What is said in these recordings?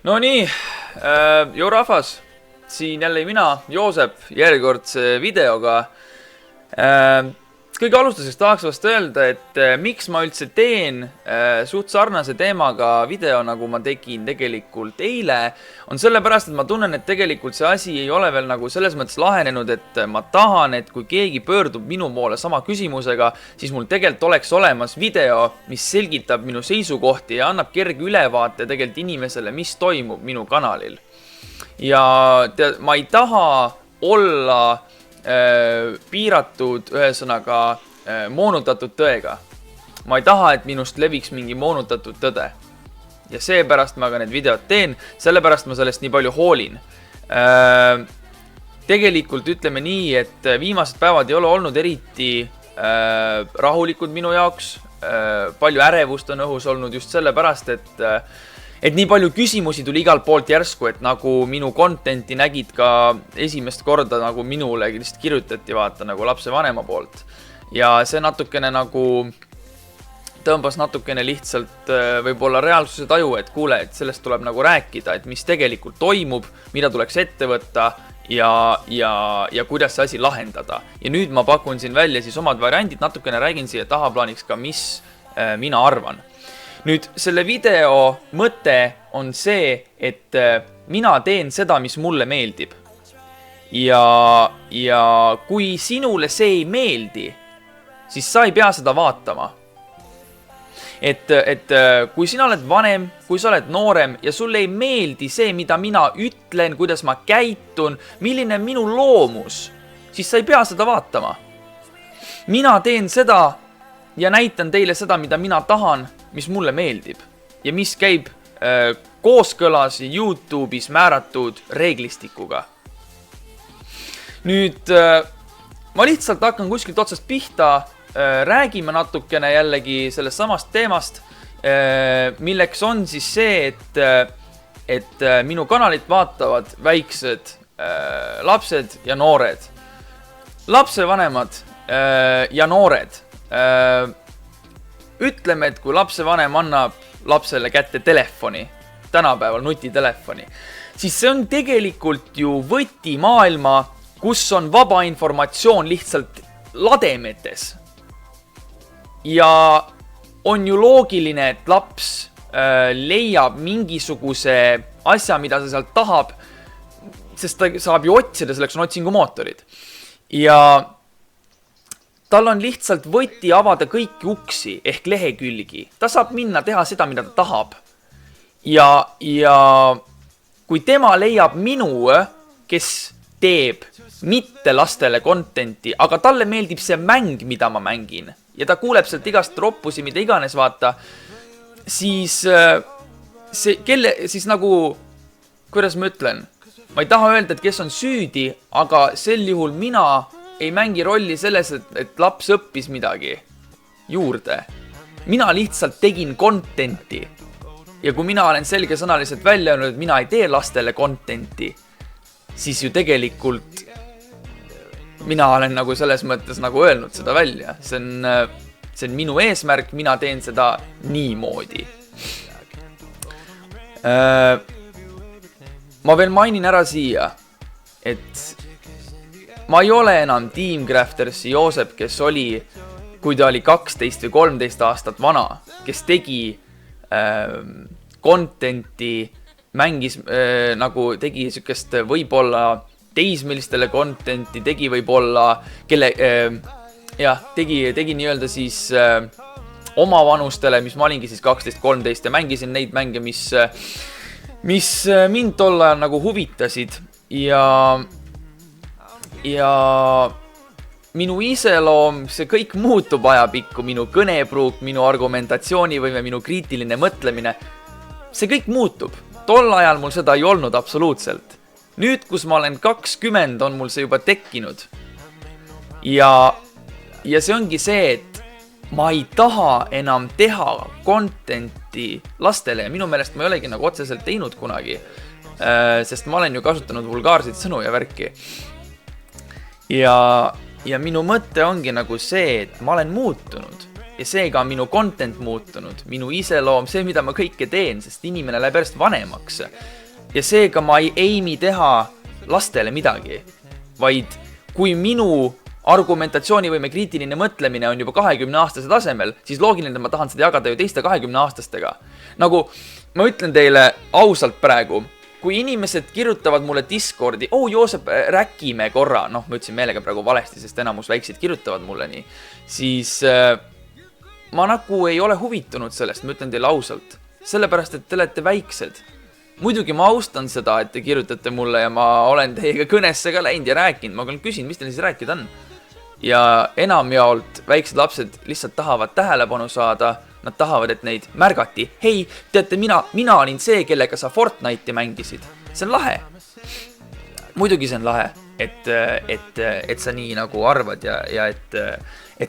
No nii, joo rahvas, siin jälle mina, Joosep, järjekordse videoga. Kõige alustuseks tahaks vast öelda, et miks ma üldse teen suht sarnase teemaga video, nagu ma tegin tegelikult eile, on sellepärast, et ma tunnen, et tegelikult see asi ei ole veel nagu selles mõttes lahenenud, et ma tahan, et kui keegi pöördub minu poole sama küsimusega, siis mul tegelikult oleks olemas video, mis selgitab minu seisukohti ja annab kerge ülevaate tegelikult inimesele, mis toimub minu kanalil. Ja ma ei taha olla piiratud ühesõnaga moonutatud tõega. Ma ei taha, et minust leviks mingi moonutatud tõde. Ja seepärast ma ka need videod teen, sellepärast ma sellest nii palju hoolin. Tegelikult ütleme nii, et viimased päevad ei ole olnud eriti rahulikud minu jaoks. Palju ärevust on õhus olnud just sellepärast, et nii palju küsimusi tuli igalt poolt järsku, et nagu minu contenti nägid ka esimest korda nagu minule lihtsalt kirjutati vaata nagu lapsevanema poolt. Ja see natukene nagu tõmbas natukene lihtsalt võib-olla reaalsuse taju, et kuule, et sellest tuleb nagu rääkida, et mis tegelikult toimub, mida tuleks ette võtta ja kuidas see asi lahendada. Ja nüüd ma pakun siin välja siis omad variandid, natukene räägin siia tahaplaaniks ka, mis mina arvan. Nüüd, selle video mõte on see, et mina teen seda, mis mulle meeldib. Ja kui sinule see ei meeldi, siis sa ei pea seda vaatama. Et kui sina oled vanem, kui sa oled noorem ja sulle ei meeldi see, mida mina ütlen, kuidas ma käitun, milline on minu loomus, siis sa ei pea seda vaatama. Mina teen seda ja näitan teile seda, mida mina tahan, mis mulle meeldib ja mis käib kooskõlas YouTube'is määratud reeglistikuga. Nüüd ma lihtsalt hakkan kuskilt otsast pihta, räägime natukene jällegi sellest samast teemast, milleks on siis see, et minu kanalit vaatavad väiksed lapsed ja noored. Lapsevanemad ja noored. Ütleme, et kui lapsevanem annab lapsele kätte telefoni, tänapäeval nutitelefoni, siis see on tegelikult ju võti maailma, kus on vaba informatsioon lihtsalt lademetes. Ja on ju loogiline, et laps leiab mingisuguse asja, mida ta sealt tahab, sest ta saab ju otsida, selleks on otsingumootorid. Ja tal on lihtsalt võti avada kõiki uksi ehk lehekülgi. Ta saab minna teha seda, mida ta tahab. Ja kui tema leiab minu, kes teeb mitte lastele contenti, aga talle meeldib see mäng, mida ma mängin, ja ta kuuleb sealt igast roppusi, mida iganes vaata, siis nagu, kuidas ma ütlen, ma ei taha öelda, et kes on süüdi, aga sel juhul mina ei mängi rolli selles, et laps õppis midagi juurde. Mina lihtsalt tegin contenti. Ja kui mina olen selgesõnaliselt välja öelnud, et mina ei tee lastele contenti, siis ju tegelikult mina olen nagu selles mõttes nagu öelnud seda välja. See on minu eesmärk, mina teen seda niimoodi. Ma veel mainin ära siia, et ma ei ole enam Team Craftersi Joosep, kes oli, kui ta oli 12 või 13 aastat vana, kes tegi contenti, mängis nagu tegi sükest võib-olla teismelistele contenti, tegi võib-olla tegi nii-öelda siis oma vanustele, mis ma olingi siis 12-13 ja mängisin neid mänge, mis mind tol ajal nagu huvitasid ja minu iseloom, see kõik muutub ajapikku, minu kõnepruuk, minu argumentatsioonivõime, minu kriitiline mõtlemine, see kõik muutub. Tol ajal mul seda ei olnud absoluutselt. Nüüd, kus ma olen 20, on mul see juba tekkinud. Ja see ongi see, et ma ei taha enam teha contenti lastele ja minu meelest ma ei olegi nagu otseselt teinud kunagi, sest ma olen ju kasutanud vulgaarseid sõnu ja värki. Ja minu mõte ongi nagu see, et ma olen muutunud. ja seega on minu content muutunud, minu iseloom, see, mida ma kõike teen, sest inimene läheb järjest vanemaks. Ja seega ma ei aimi teha lastele midagi, vaid kui minu argumentatsioonivõime kriitiline mõtlemine on juba 20-aastase tasemel, siis loogiline, et ma tahan seda jagada ju teiste 20-aastastega. Nagu ma ütlen teile ausalt praegu, kui inimesed kirjutavad mulle Discordi, Joosep, rääkime korra, ma ütlesin meelega praegu valesti, sest enamus väikseid kirjutavad mulle nii, siis ma nagu ei ole huvitunud sellest, ma ütlen teile ausalt, sellepärast, et te olete väiksed. Muidugi ma austan seda, et te kirjutate mulle ja ma olen teiega kõnesse ka läinud ja rääkinud, ma küsin, mis teil siis rääkida on. Ja enamjaolt väiksed lapsed lihtsalt tahavad tähelepanu saada, nad tahavad, et neid märgati. Hei, teate, mina olin see, kellega sa Fortnite'i mängisid. See on lahe. Muidugi see on lahe, et sa nii nagu arvad ja et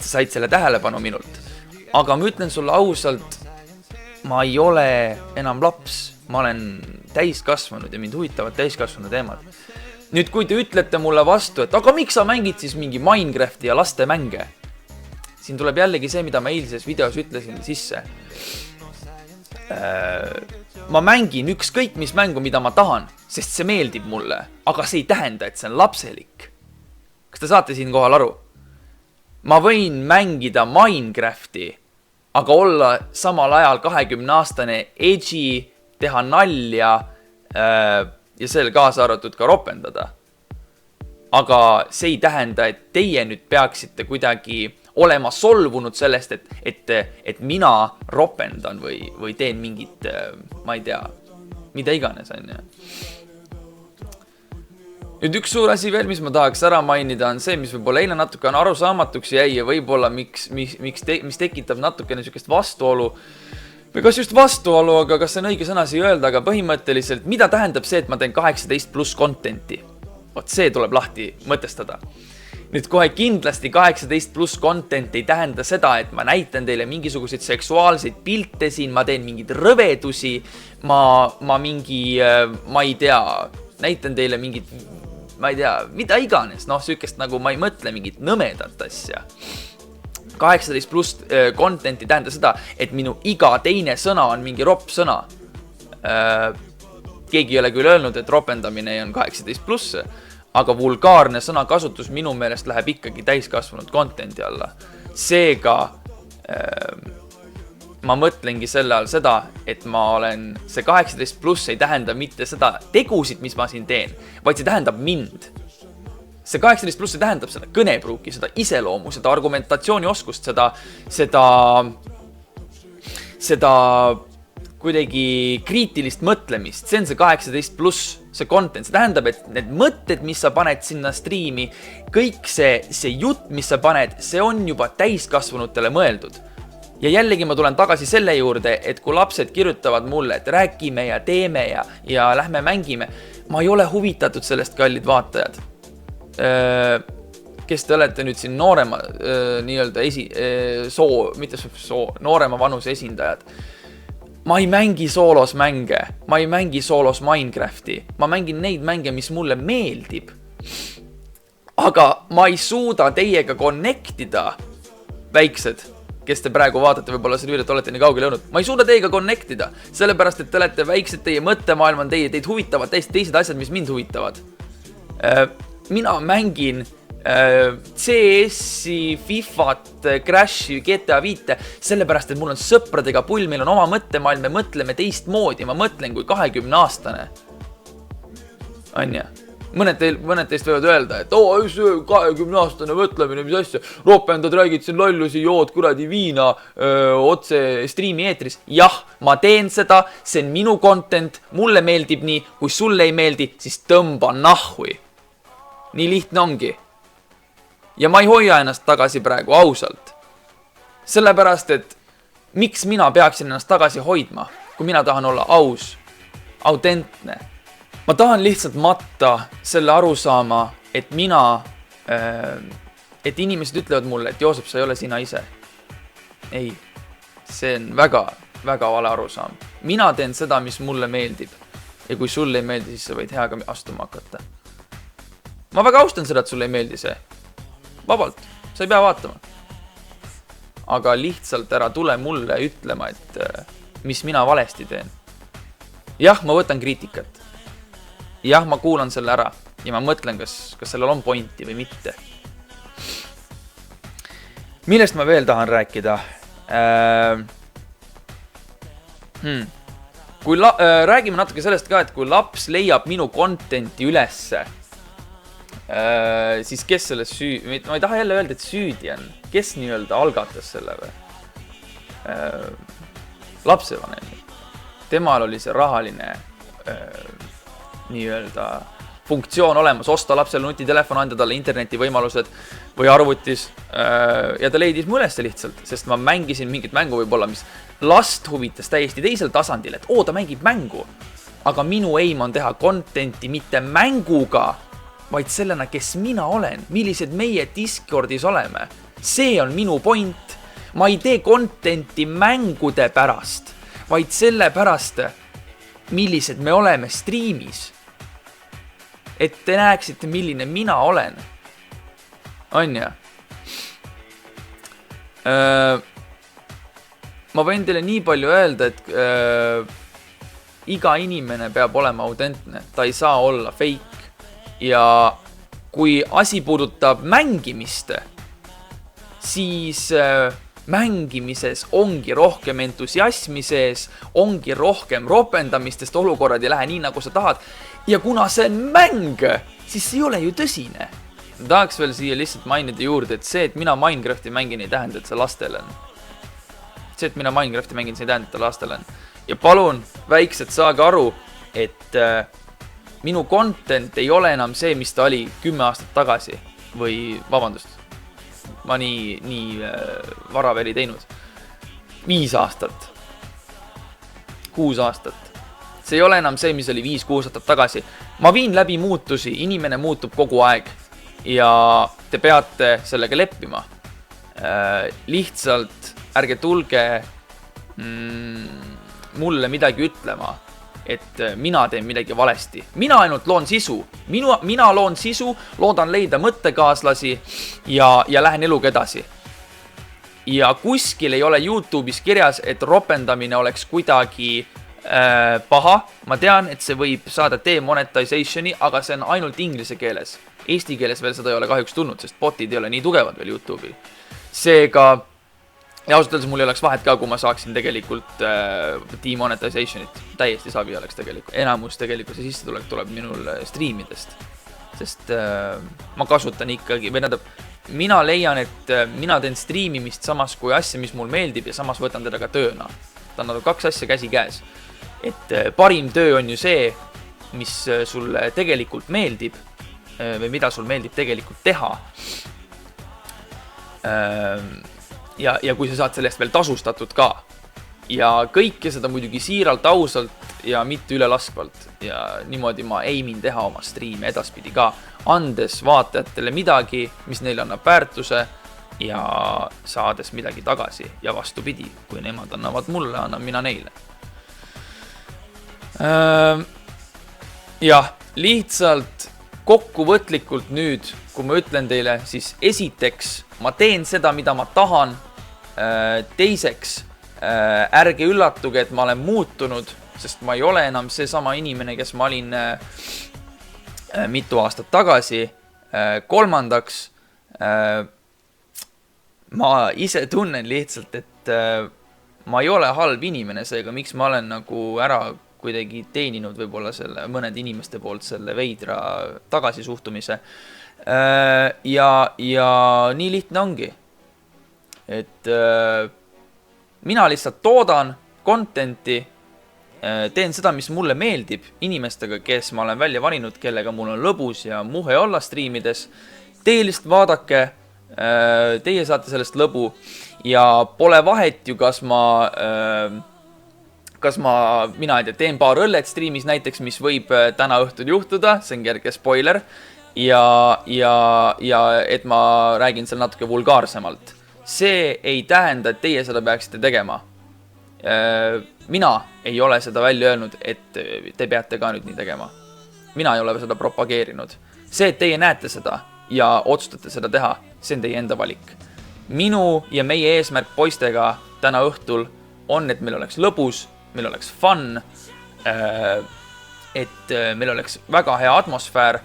sa said selle tähelepanu minult. Aga ma ütlen sulle ausalt, ma ei ole enam laps, ma olen täiskasvanud ja mind huvitavad täiskasvanud teemad. Nüüd, kui te ütlete mulle vastu, et aga miks sa mängid siis mingi Minecrafti ja laste mänge? Siin tuleb jällegi see, mida ma eilses videos ütlesin sisse. Ma mängin ükskõik mis mängu, mida ma tahan, sest see meeldib mulle, aga see ei tähenda, et see on lapselik. Kas te saate siin kohal aru? Ma võin mängida Minecrafti, aga olla samal ajal 20-aastane edgy, teha nalja ja selle kaasa arvatud ka ropendada. Aga see ei tähenda, et teie nüüd peaksite kuidagi olema solvunud sellest, et mina ropendan või teen mingit, ma ei tea, mida iganes on. Nüüd üks suur asi veel, mis ma tahaks ära mainida, on see, mis võib-olla eile natuke on arusaamatuks jäi ja võib-olla mis tekitab natukene niisugust vastuolu. Või kas just vastuolu, aga kas see on õige sõna siia öelda, aga põhimõtteliselt, mida tähendab see, et ma teen 18 plus contenti? Vot see tuleb lahti mõtestada. Nüüd kohe kindlasti 18 plus content ei tähenda seda, et ma näitan teile mingisuguseid seksuaalseid pilte siin, ma teen mingid rõvedusi, ma mingi, ma ei tea, näitan teile mingid, ma ei tea, mida iganes, sükest nagu ma ei mõtle mingit nõmedat asja. 18 plus contenti tähenda seda, et minu iga teine sõna on mingi ropp sõna. Keegi ei ole küll öelnud, et ropendamine on 18 pluss, aga vulgaarne sõnakasutus minu meelest läheb ikkagi täiskasvanud contenti alla. Seega ma mõtlengi selle all seda, et ma olen, see 18 pluss ei tähenda mitte seda tegusid, mis ma siin teen, vaid see tähendab mind. See 18 pluss tähendab seda kõnepruuki, seda iseloomu, seda argumentatsioonioskust, seda kuidagi kriitilist mõtlemist. See on see 18 pluss, see content. See tähendab, et need mõtted, mis sa paned sinna striimi, kõik see jutt, mis sa paned, see on juba täiskasvanutele mõeldud. Ja jällegi ma tulen tagasi selle juurde, et kui lapsed kirjutavad mulle, et räägime ja teeme ja lähme mängime, ma ei ole huvitatud sellest, kallid vaatajad. Kes te olete nüüd siin noorema nii-öelda noorema vanuse esindajad. Ma ei mängi soolos mänge, ma ei mängi soolos Minecrafti, ma mängin neid mänge, mis mulle meeldib. Aga ma ei suuda teiega connectida, väiksed, kes te praegu vaatate, võib-olla selle videot olete nii kaugele jõudnud. Ma ei suuda teiega connectida, sellepärast, et te olete väiksed, teie mõttemaailm on teid huvitavad täiesti teised asjad, mis mind huvitavad. Mina mängin CS-i, FIFA-t, Crashi, GTA 5, sellepärast, et mul on sõpradega pull, meil on oma mõttemaailm, me mõtleme teistmoodi, ma mõtlen kui 20-aastane. Anja. Mõned teist võivad öelda, et 20-aastane mõtlemine, mis asja, ropendad, räägid siin lollusi, jood kuradi viina otse striimi eetris. Jah, ma teen seda, see on minu content, mulle meeldib nii, kui sulle ei meeldi, siis tõmba nahhui. Nii lihtne ongi. Ja ma ei hoia ennast tagasi praegu ausalt. Sellepärast, et miks mina peaksin ennast tagasi hoidma, kui mina tahan olla aus, autentne. Ma tahan lihtsalt matta selle arusaama, et et inimesed ütlevad mulle, et Joosep, sa ei ole sina ise. Ei, see on väga, väga vale arusaam. Mina teen seda, mis mulle meeldib. Ja kui sulle ei meeldi, siis sa võid heaga astuma hakata. Ma väga austan seda, et sulle ei meeldi see. Vabalt, sa ei pea vaatama. aga lihtsalt ära tule mulle ütlema, et mis mina valesti teen. Jah, ma võtan kriitikat. Jah, ma kuulan selle ära ja ma mõtlen, kas sellel on pointi või mitte. Millest ma veel tahan rääkida? Räägime natuke sellest ka, et kui laps leiab minu contenti ülesse, siis kes selles ma ei taha jälle öelda, et süüdi on. Kes nii-öelda algatas selle või? Lapsevanem. Temal oli see rahaline nii-öelda funktsioon olemas, osta lapsele nutitelefon, anda talle interneti võimalused või arvutis ja ta leidis mu ülesse lihtsalt, sest ma mängisin mingit mängu võib-olla, mis last huvitas täiesti teisel tasandil, et ta mängib mängu, aga minu aim on teha contenti mitte mänguga, vaid sellena, kes mina olen, millised meie Discordis oleme. See on minu point. Ma ei tee contenti mängude pärast, vaid selle pärast, millised me oleme striimis. Et te näeksite, milline mina olen. On ja? Ma võin teile nii palju öelda, et iga inimene peab olema autentne. Ta ei saa olla fake. Ja kui asi puudutab mängimist, siis mängimises ongi rohkem entusiasmi sees, ongi rohkem ropendamistest, olukorrad ei lähe nii, nagu sa tahad. Ja kuna see on mäng, siis see ei ole ju tõsine. Tahaks veel siia lihtsalt mainida juurde, et see, et mina Minecrafti mängin, ei tähenda, et see lastel on. See, et mina Minecrafti mängin, see ei tähenda, et lastel on. Ja palun, väiksed, saage aru, et minu content ei ole enam see, mis ta oli 10 aastat tagasi. Või, vabandust, ma nii vara veel ei teinud. 5 aastat. 6 aastat. See ei ole enam see, mis oli 5-6 aastat tagasi. Ma viin läbi muutusi, inimene muutub kogu aeg. Ja te peate sellega leppima. Lihtsalt ärge tulge mulle midagi ütlema, et mina teen midagi valesti. Mina ainult loon sisu. Mina loon sisu, loodan leida mõttekaaslasi ja lähen eluga edasi. Ja kuskil ei ole YouTube'is kirjas, et ropendamine oleks kuidagi paha. Ma tean, et see võib saada demonetizationi, aga see on ainult inglise keeles. Eesti keeles veel seda ei ole kahjuks tulnud, sest botid ei ole nii tugevad veel YouTube'il. Seega, ja ausalt öeldes mul ei oleks vahet ka, kui ma saaksin tegelikult demonetizationit. Täiesti savi oleks tegelikult. Enamus tegelikult see sissetulek tuleb minul streamidest. Sest ma kasutan ikkagi, või tähendab, mina leian, et mina teen streamimist samas kui asja, mis mul meeldib ja samas võtan teda ka tööna. Ta on nagu 2 asja käsi käes. Et parim töö on ju see, mis sulle tegelikult meeldib või mida sul meeldib tegelikult teha. Ja kui sa saad sellest veel tasustatud ka. Ja kõike seda muidugi siiralt, ausalt ja mitte ülelaskvalt. Ja niimoodi ma aimin teha oma striime edaspidi ka, andes vaatajatele midagi, mis neile annab väärtuse ja saades midagi tagasi. Ja vastupidi, kui nemad annavad mulle, annan mina neile. Jah, lihtsalt kokkuvõtlikult nüüd, kui ma ütlen teile, siis esiteks ma teen seda, mida ma tahan. Teiseks, ärge üllatuge, et ma olen muutunud, sest ma ei ole enam see sama inimene, kes ma olin mitu aastat tagasi. Kolmandaks, ma ise tunnen lihtsalt, et ma ei ole halb inimene, seega miks ma olen nagu ära kuidagi teeninud võib-olla selle mõned inimeste poolt selle veidra tagasisuhtumise. Ja nii lihtne ongi. Et mina lihtsalt toodan contenti, teen seda, mis mulle meeldib inimestega, kes ma olen välja valinud, kellega mul on lõbus ja muhe olla striimides. Teie lihtsalt vaadake, teie saate sellest lõbu ja pole vahet ju, kas mina ei tea, teen paar õllet striimis näiteks, mis võib täna õhtul juhtuda, see on kerge spoiler, ja et ma räägin seal natuke vulgaarsemalt. See ei tähenda, et teie seda peaksite tegema. Mina ei ole seda välja öelnud, et te peate ka nüüd nii tegema. Mina ei ole seda propageerinud. See, et teie näete seda ja otsustate seda teha, see on teie enda valik. minu ja meie eesmärk poistega täna õhtul on, et meil oleks lõbus, meil oleks fun, et meil oleks väga hea atmosfäär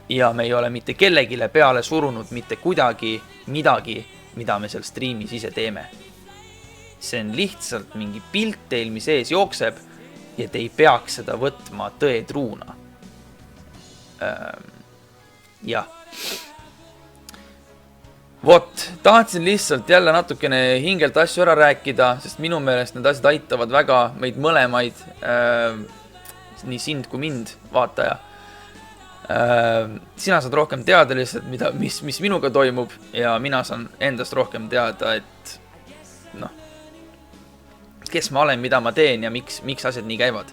ja me ei ole mitte kellegile peale surunud mitte kuidagi midagi, mida me seal streamis ise teeme. See on lihtsalt mingi pilt teil, mis ees jookseb ja te ei peaks seda võtma tõetruuna. Jah. Vot, tahtsin lihtsalt jälle natukene hingelt asju ära rääkida, sest minu meelest need asjad aitavad väga meid mõlemaid, nii sind kui mind, vaataja. Sina saad rohkem teada lihtsalt, mis minuga toimub ja mina saan endast rohkem teada, et kes ma olen, mida ma teen ja miks asjad nii käivad.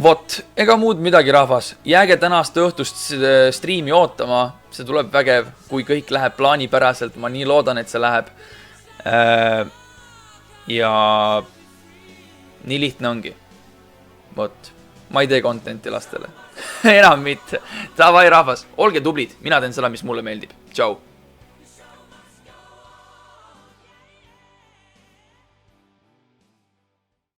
Vot, ega muud midagi, rahvas. Jääge tänast õhtust striimi ootama. See tuleb vägev, kui kõik läheb plaanipäraselt. Ma nii loodan, et see läheb. Ja nii lihtne ongi. Vot, ma ei tee contenti lastele. Enam mitte. Davai, rahvas, olge tublid. Mina teen seda, mis mulle meeldib. Tšau.